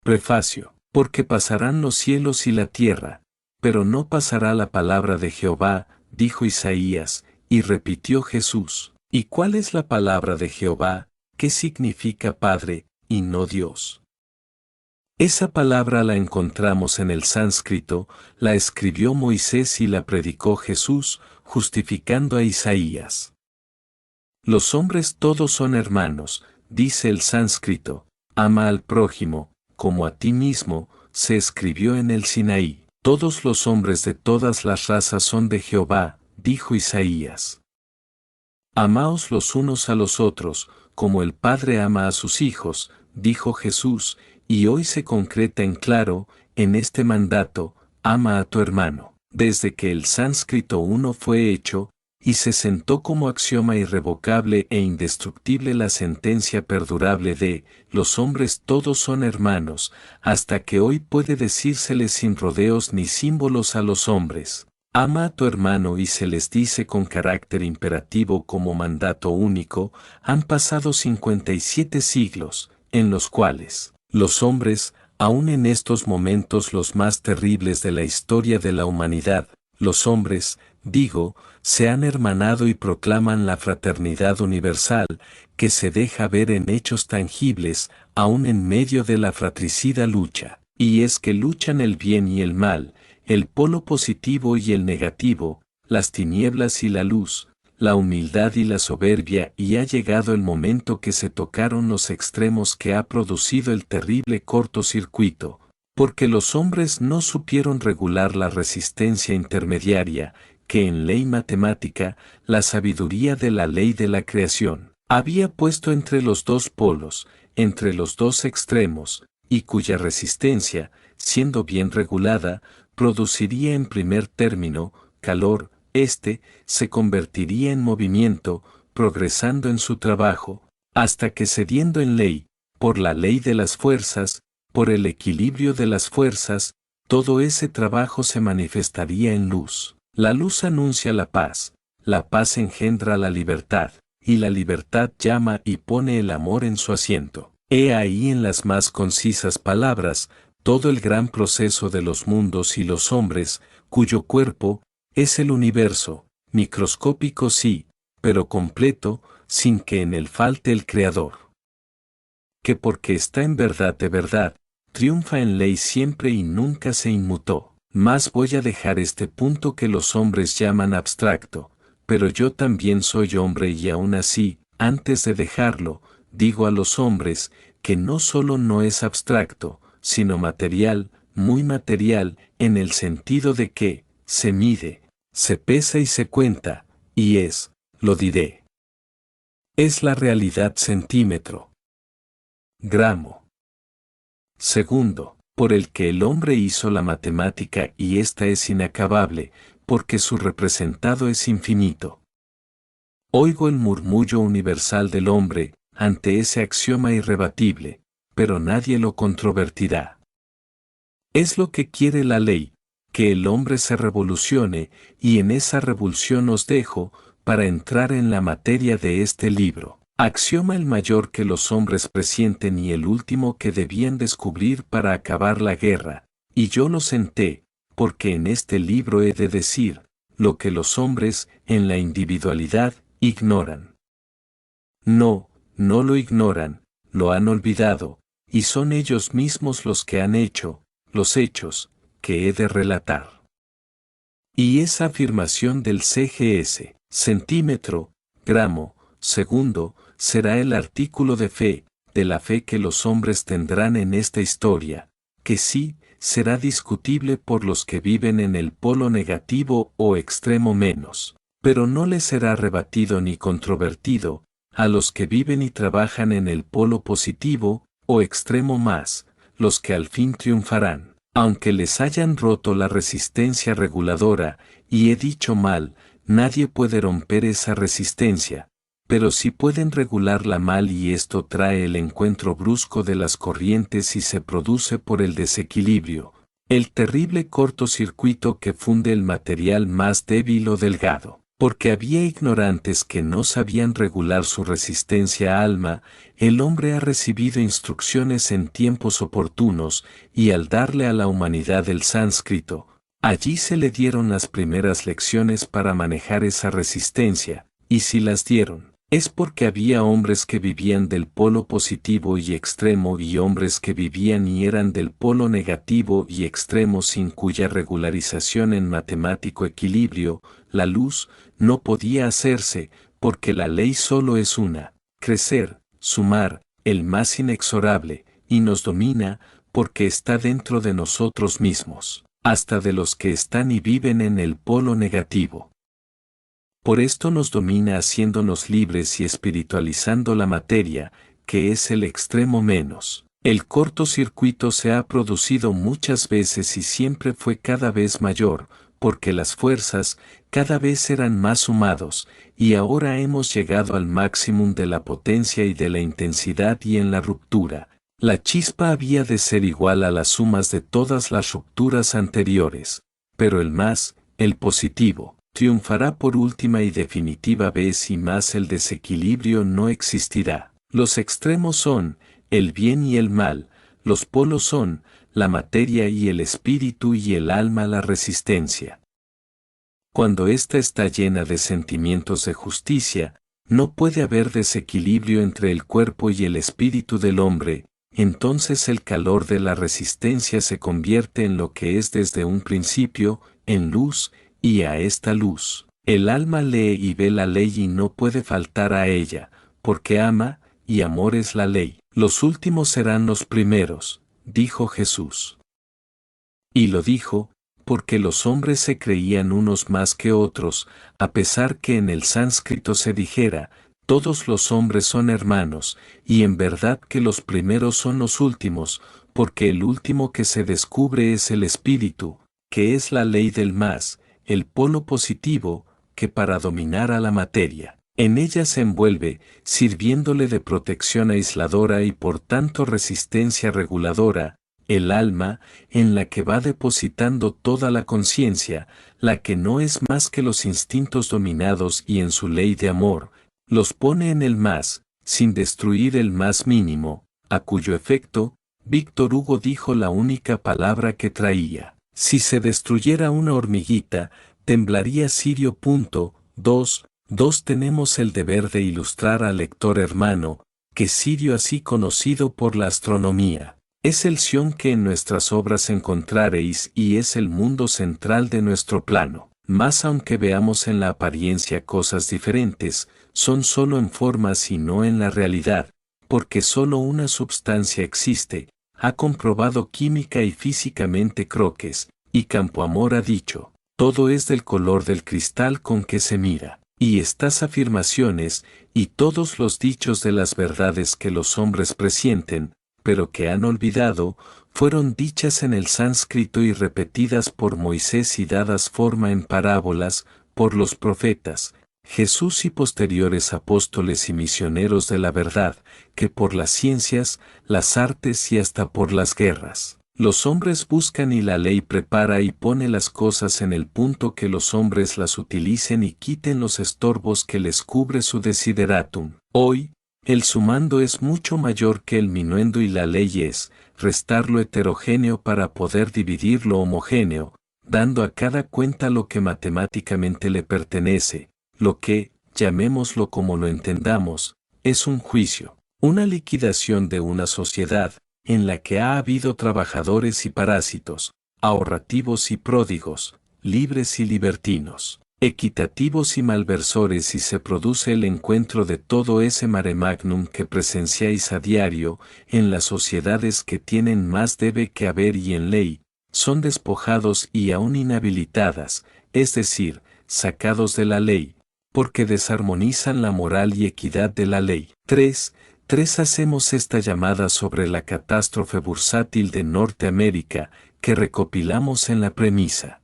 Prefacio. Porque pasarán los cielos y la tierra, pero no pasará la palabra de Jehová, dijo Isaías, y repitió Jesús. ¿Y cuál es la palabra de Jehová? ¿Qué significa Padre, y no Dios? Esa palabra la encontramos en el sánscrito, la escribió Moisés y la predicó Jesús, justificando a Isaías. Los hombres todos son hermanos, dice el sánscrito, ama al prójimo, como a ti mismo, se escribió en el Sinaí. Todos los hombres de todas las razas son de Jehová, dijo Isaías. Amaos los unos a los otros, como el Padre ama a sus hijos, dijo Jesús, y hoy se concreta en claro, en este mandato, ama a tu hermano. Desde que el sánscrito uno fue hecho, y se sentó como axioma irrevocable e indestructible la sentencia perdurable de, los hombres todos son hermanos, hasta que hoy puede decírseles sin rodeos ni símbolos a los hombres. Ama a tu hermano y se les dice con carácter imperativo como mandato único, han pasado 57 siglos, en los cuales, los hombres, aun en estos momentos los más terribles de la historia de la humanidad, los hombres, digo, se han hermanado y proclaman la fraternidad universal, que se deja ver en hechos tangibles, aun en medio de la fratricida lucha. Y es que luchan el bien y el mal, el polo positivo y el negativo, las tinieblas y la luz, la humildad y la soberbia, y ha llegado el momento que se tocaron los extremos que ha producido el terrible cortocircuito, porque los hombres no supieron regular la resistencia intermediaria, que en ley matemática, la sabiduría de la ley de la creación, había puesto entre los dos polos, entre los dos extremos, y cuya resistencia, siendo bien regulada, produciría en primer término, calor, se convertiría en movimiento, progresando en su trabajo, hasta que cediendo en ley, por la ley de las fuerzas, por el equilibrio de las fuerzas, todo ese trabajo se manifestaría en luz. La luz anuncia la paz engendra la libertad, y la libertad llama y pone el amor en su asiento. He ahí en las más concisas palabras, todo el gran proceso de los mundos y los hombres, cuyo cuerpo es el universo, microscópico sí, pero completo, sin que en él falte el Creador. Que porque está en verdad de verdad, triunfa en ley siempre y nunca se inmutó. Mas voy a dejar este punto que los hombres llaman abstracto, pero yo también soy hombre y aún así, antes de dejarlo, digo a los hombres, que no solo no es abstracto, sino material, muy material, en el sentido de que, se mide, se pesa y se cuenta, y es, lo diré. Es la realidad centímetro, gramo, segundo, por el que el hombre hizo la matemática y ésta es inacabable, porque su representado es infinito. Oigo el murmullo universal del hombre, ante ese axioma irrebatible, pero nadie lo controvertirá. Es lo que quiere la ley, que el hombre se revolucione, y en esa revolución os dejo, para entrar en la materia de este libro. Axioma el mayor que los hombres presienten y el último que debían descubrir para acabar la guerra, y yo lo senté, porque en este libro he de decir, lo que los hombres, en la individualidad, ignoran. No lo ignoran, lo han olvidado, y son ellos mismos los que han hecho, los hechos, que he de relatar. Y esa afirmación del CGS, centímetro, gramo, segundo, será el artículo de fe, de la fe que los hombres tendrán en esta historia, que sí, será discutible por los que viven en el polo negativo o extremo menos, pero no les será rebatido ni controvertido, a los que viven y trabajan en el polo positivo, o extremo más, los que al fin triunfarán, aunque les hayan roto la resistencia reguladora, y he dicho mal, nadie puede romper esa resistencia, pero sí pueden regularla mal y esto trae el encuentro brusco de las corrientes y se produce por el desequilibrio, el terrible cortocircuito que funde el material más débil o delgado. Porque había ignorantes que no sabían regular su resistencia alma, el hombre ha recibido instrucciones en tiempos oportunos, y al darle a la humanidad el sánscrito, allí se le dieron las primeras lecciones para manejar esa resistencia, y si las dieron, es porque había hombres que vivían del polo positivo y extremo y hombres que vivían y eran del polo negativo y extremo, sin cuya regularización en matemático equilibrio, la luz, no podía hacerse, porque la ley solo es una: crecer, sumar, el más inexorable, y nos domina, porque está dentro de nosotros mismos, hasta de los que están y viven en el polo negativo. Por esto nos domina haciéndonos libres y espiritualizando la materia, que es el extremo menos. El cortocircuito se ha producido muchas veces y siempre fue cada vez mayor, porque las fuerzas cada vez eran más sumados, y ahora hemos llegado al máximo de la potencia y de la intensidad, y en la ruptura, la chispa había de ser igual a las sumas de todas las rupturas anteriores, pero el positivo, triunfará por última y definitiva vez, y más el desequilibrio no existirá. Los extremos son el bien y el mal, los polos son la materia y el espíritu, y el alma la resistencia. Cuando ésta está llena de sentimientos de justicia, no puede haber desequilibrio entre el cuerpo y el espíritu del hombre, entonces el calor de la resistencia se convierte en lo que es desde un principio, en luz, y a esta luz, el alma lee y ve la ley y no puede faltar a ella, porque ama, y amor es la ley. Los últimos serán los primeros, dijo Jesús. Y lo dijo, porque los hombres se creían unos más que otros, a pesar que en el sánscrito se dijera: todos los hombres son hermanos, y en verdad que los primeros son los últimos, porque el último que se descubre es el espíritu, que es la ley del más, el polo positivo, que para dominar a la materia, en ella se envuelve, sirviéndole de protección aisladora y por tanto resistencia reguladora, el alma, en la que va depositando toda la conciencia, la que no es más que los instintos dominados, y en su ley de amor, los pone en el más, sin destruir el más mínimo, a cuyo efecto, Víctor Hugo dijo la única palabra que traía: si se destruyera una hormiguita, temblaría Sirio. 2. Tenemos el deber de ilustrar al lector hermano, que Sirio, así conocido por la astronomía, es el Sion que en nuestras obras encontraréis, y es el mundo central de nuestro plano. Mas aunque veamos en la apariencia cosas diferentes, son solo en formas y no en la realidad, porque solo una substancia existe, ha comprobado química y físicamente Croques, y Campoamor ha dicho: todo es del color del cristal con que se mira. Y estas afirmaciones, y todos los dichos de las verdades que los hombres presienten, pero que han olvidado, fueron dichas en el sánscrito y repetidas por Moisés y dadas forma en parábolas, por los profetas, Jesús y posteriores apóstoles y misioneros de la verdad, que por las ciencias, las artes y hasta por las guerras. Los hombres buscan y la ley prepara y pone las cosas en el punto que los hombres las utilicen y quiten los estorbos que les cubre su desideratum. Hoy, el sumando es mucho mayor que el minuendo, y la ley es restar lo heterogéneo para poder dividir lo homogéneo, dando a cada cuenta lo que matemáticamente le pertenece. Lo que, llamémoslo como lo entendamos, es un juicio, una liquidación de una sociedad, en la que ha habido trabajadores y parásitos, ahorrativos y pródigos, libres y libertinos, equitativos y malversores, y se produce el encuentro de todo ese mare magnum que presenciáis a diario, en las sociedades que tienen más debe que haber y en ley, son despojados y aún inhabilitadas, es decir, sacados de la ley, porque desarmonizan la moral y equidad de la ley. 3. Hacemos esta llamada sobre la catástrofe bursátil de Norteamérica, que recopilamos en la premisa.